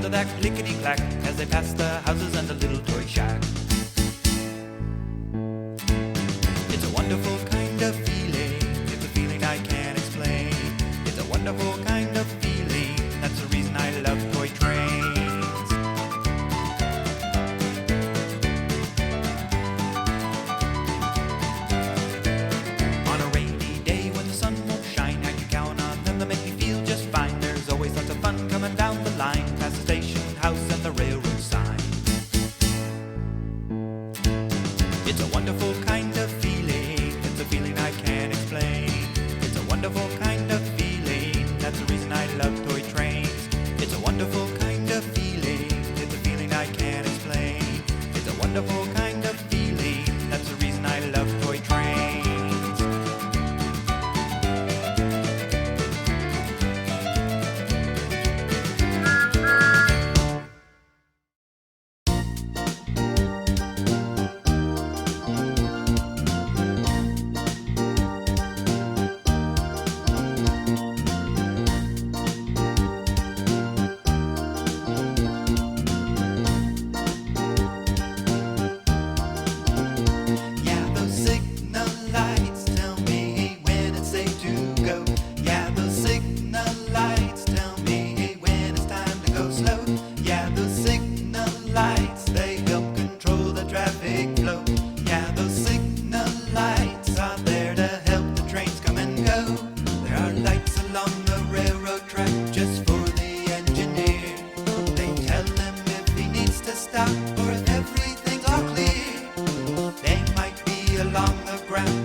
to that clickety-clack as they pass the houses and the little toy shack. It's a wonderful kind of feeling, it's a feeling I can't explain. It's a wonderful kind of feeling, that's the reason I love toy trains. On a rainy day when the sun won't shine, I can count on them to make me feel just fine. There's always lots of fun coming down the line, past the station house and the railroad sign. It's a wonderful kind of feeling, it's a feeling I can't explain. It's a wonderful kind of feeling, that's the reason I love toy trains. It's a wonderful kind of feeling, it's a feeling I can't explain. It's a wonderful kind of feeling, that's the reason I love toy trains. Or if everything's all clear, they might be along the ground.